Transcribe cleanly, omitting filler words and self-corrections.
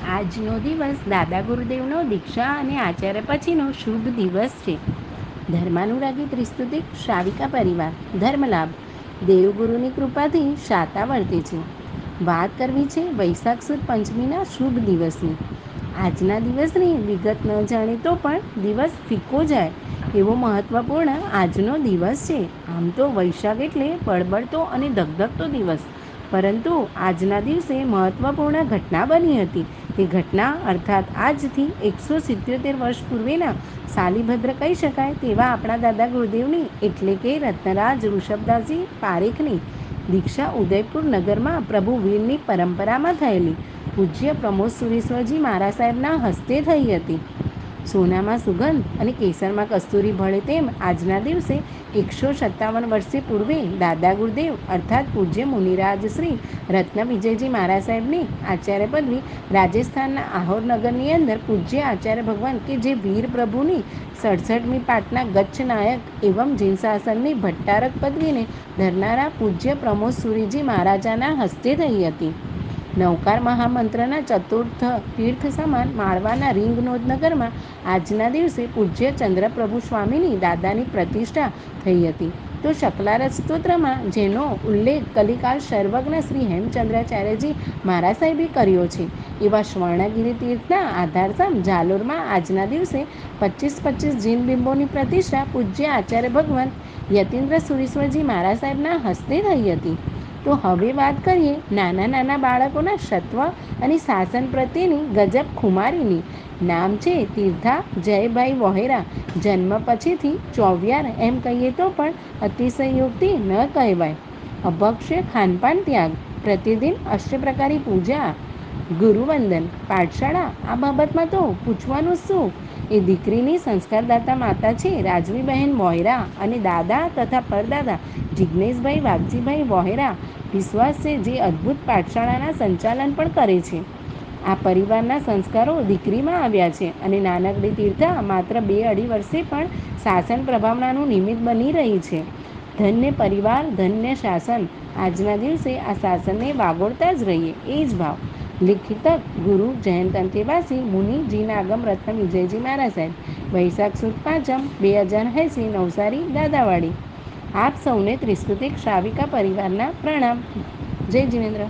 આજનો દિવસ દાદા ગુરુદેવનો દીક્ષા અને આચાર્ય પછીનો શુભ દિવસ છે. ધર્માનુરાગી ત્રિસ્તુતિક શ્રાવિકા પરિવાર ધર્મલાભ દેવગુરુની કૃપાથી શાતા વર્તે છે. વાત કરવી છે વૈશાખ સુદ પંચમીના શુભ દિવસની. આજના દિવસની વિગત ન જાણે તો પણ દિવસ ફીકો જાય એવો મહત્વપૂર્ણ આજનો દિવસ છે. આમ તો વૈશાખ એટલે બળબડતો અને ધગધગતો દિવસ, પરંતુ આજના દિવસે મહત્વપૂર્ણ ઘટના બની હતી. તે ઘટના અર્થાત આજથી 177 વર્ષ પૂર્વેના સાલિભદ્ર કહી શકાય તેવા આપણા દાદા ગુરુદેવની એટલે કે રત્નરાજ ઋષભદાસજી પારેખની દીક્ષા ઉદયપુર નગરમાં પ્રભુ વીરની પરંપરામાં થયેલી પૂજ્ય પ્રમોદ સુરેશ્વરજી મહારાજ સાહેબના હસ્તે થઈ હતી. સોનામાં સુગંધ અને કેસરમાં કસ્તુરી ભળે તેમ આજના દિવસે 157 વર્ષે પૂર્વે દાદા ગુરુદેવ અર્થાત પૂજ્ય મુનિરાજ શ્રી રત્ન વિજયજી મહારાજ સાહેબની આચાર્ય પદવી રાજસ્થાનના આહોર નગરની અંદર પૂજ્ય આચાર્ય ભગવાન કે જે વીર પ્રભુની 67મી પાટના ગચ્છ નાયક એવં જૈન શાસનની ભટ્ટારક પદવીને ધરનારા પૂજ્ય પ્રમોદ સુરીજી મહારાજાના હસ્તે થઈ હતી. નવકાર મહામંત્રના ચતુર્થ તીર્થ સમાન માળવાના રીંગનોદનગરમાં આજના દિવસે પૂજ્ય ચંદ્રપ્રભુ સ્વામીની દાદાની પ્રતિષ્ઠા થઈ હતી. તો શકલારજ સ્તોત્રમાં જેનો ઉલ્લેખ કલિકાલ સર્વજ્ઞ શ્રી હેમચંદ્રાચાર્યજી મહારાજ સાહેબે કર્યો છે, એવા સ્વર્ણગિરી તીર્થના આધારધામ જાલોરમાં આજના દિવસે 25 જૈન બિંબોની પ્રતિષ્ઠા પૂજ્ય આચાર્ય ભગવાન યતીન્દ્ર સુરેશ્વરજી મહારાજ સાહેબના હસ્તે થઈ હતી. તો હવે વાત કરીએ નાના નાના બાળકોના સત્વ અને શાસન પ્રત્યેની ગજબ ખુમારીની. નામ છે તીર્થા જયભાઈ વોહેરા. જન્મ પછીથી ચોવિયાર એમ કહીએ તો પણ અતિશયોક્તિ ન કહેવાય. અભક્ષ્ય ખાનપાન ત્યાગ, પ્રતિદિન અષ્ટપ્રકારી પૂજા, ગુરુવંદન, પાઠશાળા, આ બાબતમાં તો પૂછવાનું શું. એ દીકરીની સંસ્કારદાતા માતા છે રાજવીબહેન વોહેરા અને દાદા તથા પરદાદા જિજ્ઞેશભાઈ વાઘજીભાઈ વોહેરા વિશ્વાસ છે જે અદ્ભુત પાઠશાળાના સંચાલન પણ કરે છે. આ પરિવારના સંસ્કારો દીકરીમાં આવ્યા છે અને નાનકડી તીર્થા માત્ર 2-2.5 વર્ષે પણ શાસન પ્રભાવનાનું નિમિત્ત બની રહી છે. ધન્ય પરિવાર, ધન્ય શાસન. આજના દિવસે આ શાસનને વાગોળતા જ રહીએ એ જ ભાવ. લિખિતક ગુરુ જયંત અંતેવાસી મુનિ જીનાગમ રત્ન વિજયજી મહારાજ સાહેબ. વૈશાખ સુદ પાંચમ 2080 નવસારી દાદાવાડી. આપ સૌને ત્રિસ્તુતિક શ્રાવિકા પરિવારના પ્રણામ. જય જીનેન્દ્ર.